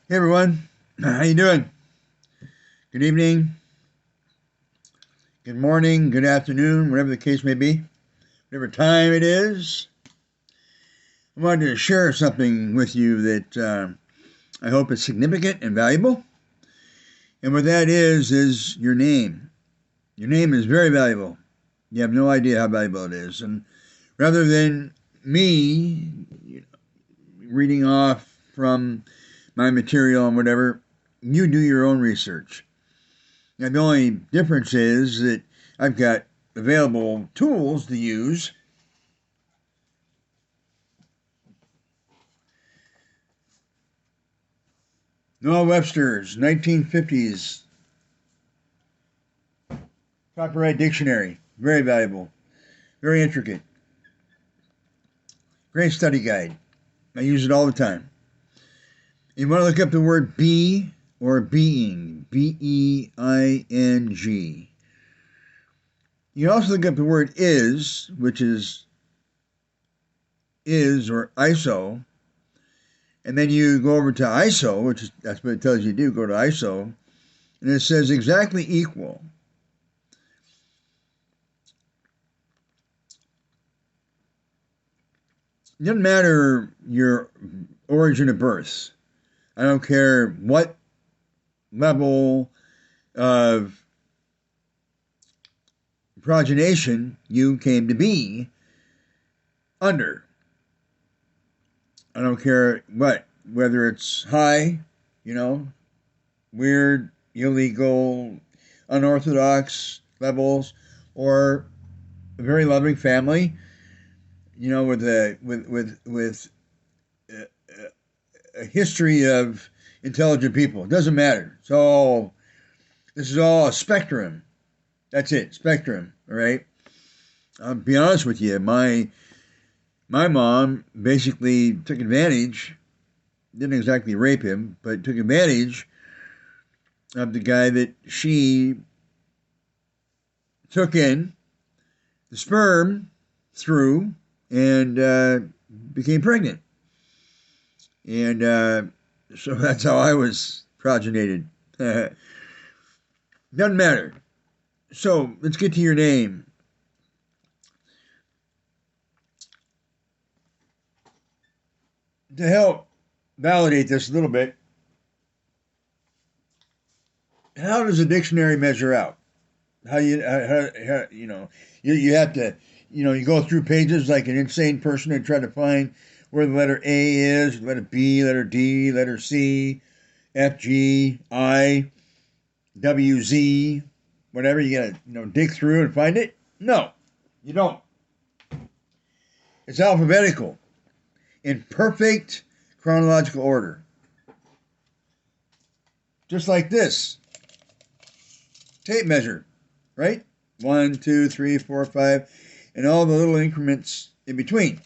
Hey everyone, how you doing? Good evening, good morning, good afternoon, whatever the case may be, whatever time it is. I wanted to share something with you that I hope is significant and valuable. And what that is your name. Your name is very valuable. You have no idea how valuable it is. And rather than me reading off from my material and whatever, you do your own research. Now, the only difference is that I've got available tools to use. Noah Webster's 1950s copyright dictionary. Very valuable, very intricate. Great study guide. I use it all the time. You want to look up the word be or being. Being. You also look up the word is, which is or ISO. And then you go over to ISO, which is that's what it tells you to do. Go to ISO, and it says exactly equal. It doesn't matter your origin of birth. I don't care what level of progenation you came to be under. I don't care whether it's high, weird, illegal, unorthodox levels, or a very loving family, with a history of intelligent people. It doesn't matter. This is all a spectrum. That's it, spectrum. All right. I'll be honest with you. My mom basically took advantage. Didn't exactly rape him, but took advantage of the guy that she took in the sperm through and became pregnant. And so that's how I was progenited. Doesn't matter. So let's get to your name. To help validate this a little bit, how does a dictionary measure out? How you have to you go through pages like an insane person and try to find where the letter A is, letter B, letter D, letter C, F, G, I, W, Z, whatever. You gotta dig through and find it. No, you don't. It's alphabetical in perfect chronological order, just like this tape measure, right? 1, 2, 3, 4, 5, and all the little increments in between.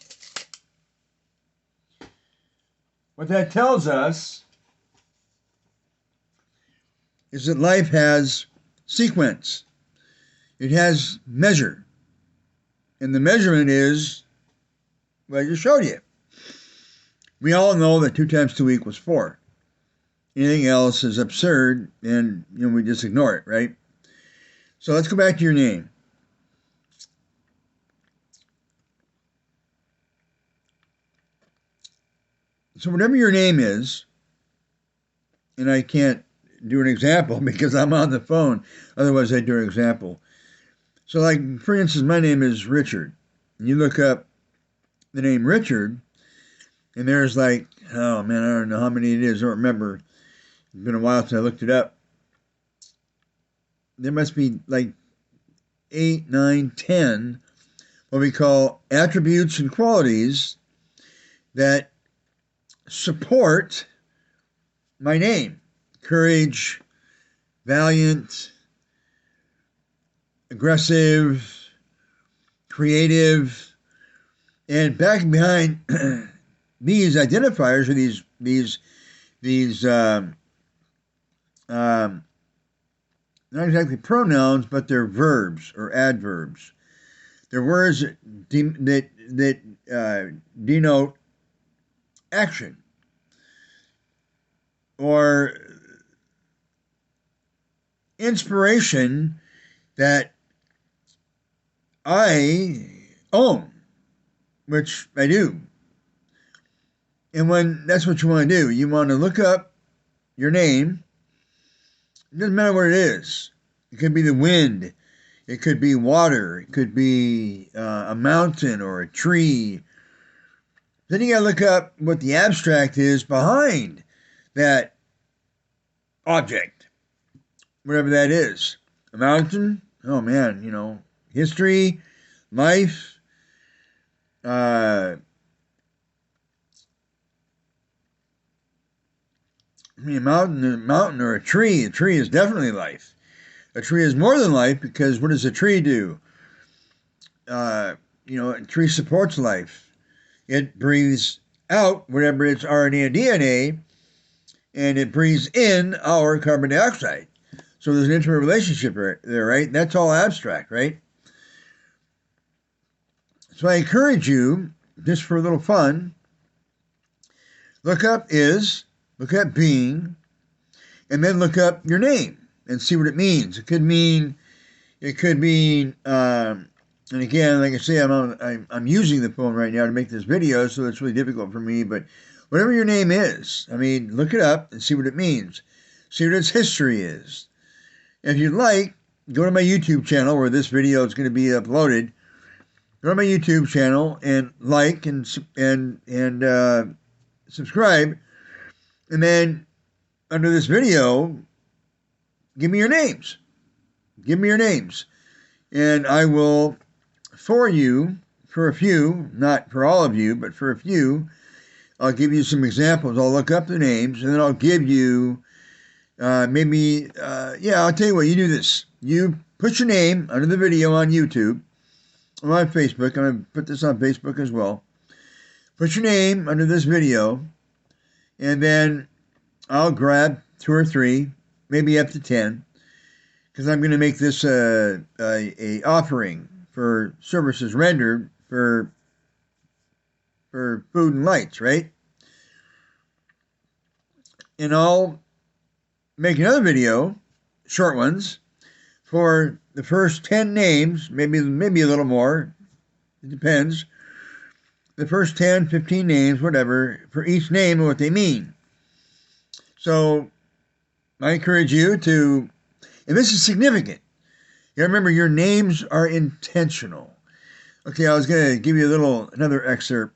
What that tells us is that life has sequence. It has measure. And the measurement is what I just showed you. We all know that 2 times 2 equals 4. Anything else is absurd, and we just ignore it, right? So let's go back to your name. So whatever your name is, and I can't do an example because I'm on the phone. Otherwise, I'd do an example. So, like, for instance, my name is Richard. And you look up the name Richard, and there's like, oh man, I don't know how many it is. I don't remember. It's been a while since I looked it up. There must be like 8, 9, 10 what we call attributes and qualities that support my name. Courage, valiant, aggressive, creative, and back behind these identifiers are these not exactly pronouns, but they're verbs or adverbs. They're words that denote action or inspiration that I own, which I do. And when that's what you want to do, you want to look up your name. It doesn't matter what it is. It could be the wind. It could be water. It could be a mountain or a tree. Then you got to look up what the abstract is behind that object, whatever that is. A mountain, oh man, history, life, a mountain or a tree. A tree is definitely life. A tree is more than life because what does a tree do? A tree supports life. It breathes out whatever its RNA and DNA, and it breathes in our carbon dioxide. So there's an interrelationship there, right? That's all abstract, right? So I encourage you, just for a little fun, look up being, and then look up your name and see what it means. It could mean, and again, like I say, I'm using the phone right now to make this video, so it's really difficult for me, but whatever your name is, look it up and see what it means. See what its history is. If you'd like, go to my YouTube channel where this video is going to be uploaded. Go to my YouTube channel and like and subscribe. And then under this video, give me your names. Give me your names. And I will, for a few, not for all of you, but for a few, I'll give you some examples. I'll look up the names and then I'll give you I'll tell you what, you do this. You put your name under the video on YouTube or on Facebook. I'm going to put this on Facebook as well. Put your name under this video, and then I'll grab 2 or 3, maybe up to 10, because I'm going to make this a offering for services rendered for food and lights, right? And I'll make another video, short ones, for the first 10 names, maybe a little more, it depends. The first 10, 15 names, whatever, for each name and what they mean. So I encourage you to, and this is significant. You remember, your names are intentional. Okay, I was going to give you another excerpt.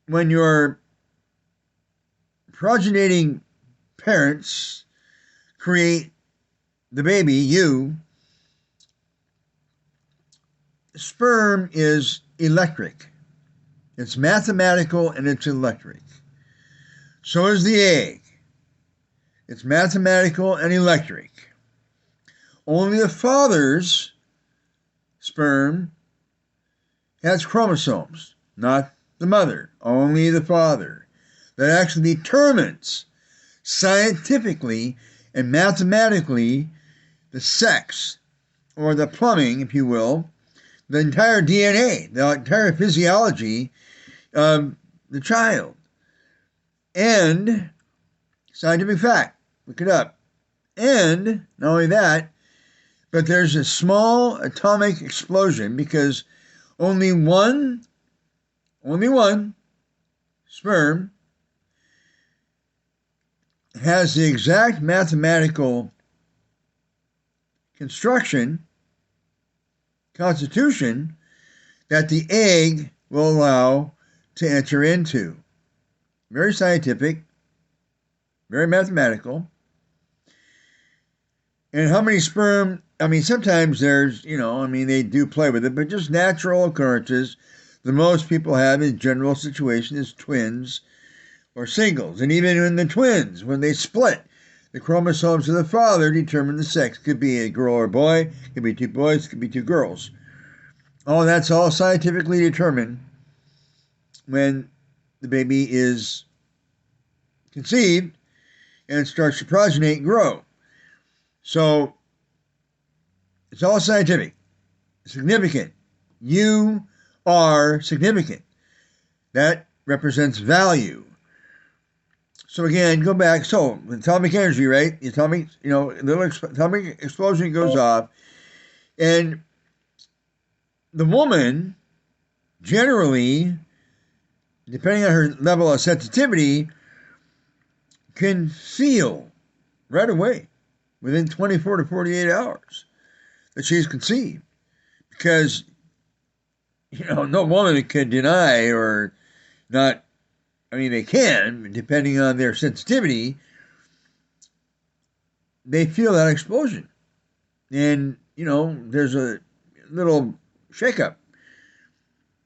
When your progeniting parents create the baby, you, sperm is electric. It's mathematical and it's electric. So is the egg. It's mathematical and electric. Only the father's sperm has chromosomes, not the mother, only the father. That actually determines scientifically and mathematically the sex, or the plumbing, if you will, the entire DNA, the entire physiology of the child. And scientific fact, look it up. And not only that, but there's a small atomic explosion because only one sperm has the exact mathematical constitution that the egg will allow to enter into. Very scientific, very mathematical. And how many sperm, sometimes there's, they do play with it, but just natural occurrences. The most people have in general situation is twins or singles. And even in the twins, when they split, the chromosomes of the father determine the sex. Could be a girl or a boy, could be 2 boys, could be 2 girls. That's all scientifically determined when the baby is conceived and starts to progenate and grow. So it's all scientific, significant. You are significant. That represents value. So again, go back. So atomic energy, right? The atomic, little atomic explosion goes off, and the woman generally, depending on her level of sensitivity, can feel right away, within 24 to 48 hours, that she's conceived. Because, no woman can deny or not. I mean, they can, depending on their sensitivity, they feel that explosion. And, there's a little shakeup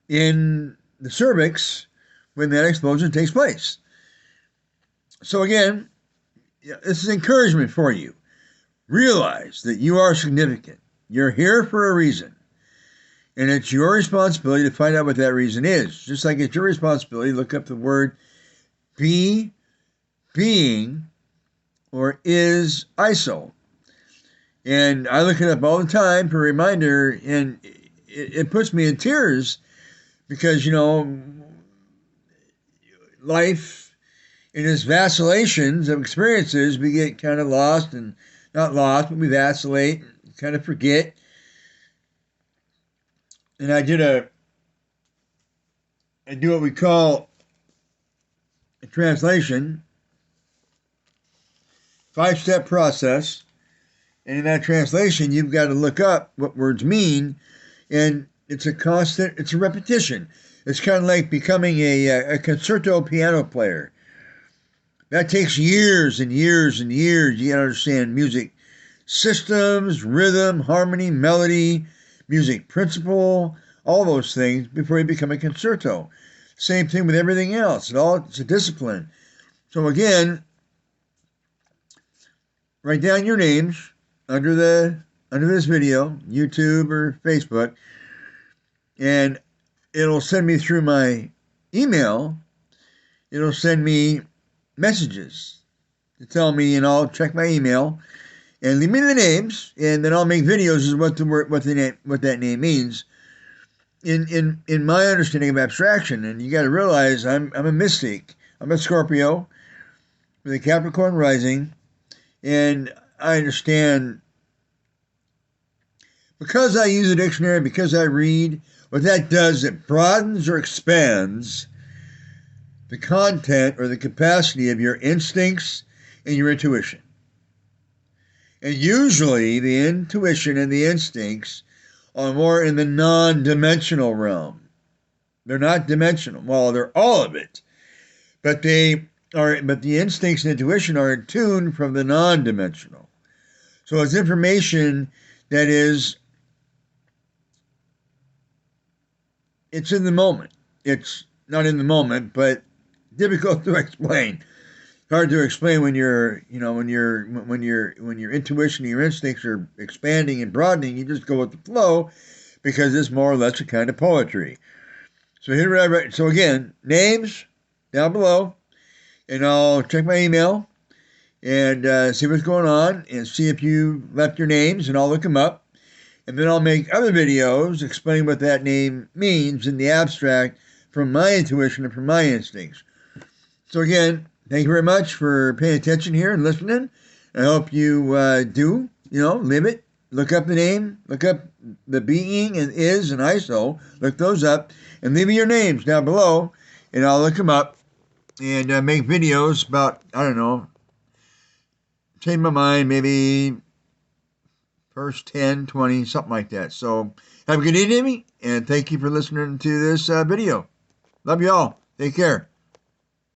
in the cervix when that explosion takes place. So again, this is encouragement for you. Realize that you are significant. You're here for a reason. And it's your responsibility to find out what that reason is. Just like it's your responsibility to look up the word be, being, or is ISO. And I look it up all the time for a reminder, and it puts me in tears because, life in its vacillations of experiences, we get kind of lost, and not lost, but we vacillate, kind of forget. And I do what we call a translation, 5-step process. And in that translation, you've got to look up what words mean, and it's a repetition. It's kind of like becoming a concerto piano player. That takes years and years and years. You got to understand music systems, rhythm, harmony, melody, music principle, all those things before you become a concerto. Same thing with everything else. It's a discipline. So again, write down your names under this video, YouTube or Facebook, and it'll send me through my email. It'll send me messages to tell me, and I'll check my email and leave me the names, and then I'll make videos of what that name means in my understanding of abstraction. And you got to realize I'm a mystic. I'm a Scorpio with a Capricorn rising, and I understand, because I use a dictionary, because I read, what that does, it broadens or expands the content or the capacity of your instincts and your intuition. And usually the intuition and the instincts are more in the non-dimensional realm. They're not dimensional. Well, they're all of it. But the instincts and intuition are in tune from the non-dimensional. So it's information that it's in the moment. It's not in the moment, but difficult to explain. Hard to explain when your intuition and your instincts are expanding and broadening. You just go with the flow because it's more or less a kind of poetry. So so again, names down below, and I'll check my email and see what's going on and see if you left your names, and I'll look them up. And then I'll make other videos explaining what that name means in the abstract from my intuition and from my instincts. So again, thank you very much for paying attention here and listening. I hope you do, live it. Look up the name, look up the being and is and ISO, look those up, and leave me your names down below, and I'll look them up and make videos about, I don't know, change my mind, maybe first 10, 20, something like that. So have a good evening, and thank you for listening to this video. Love you all. Take care.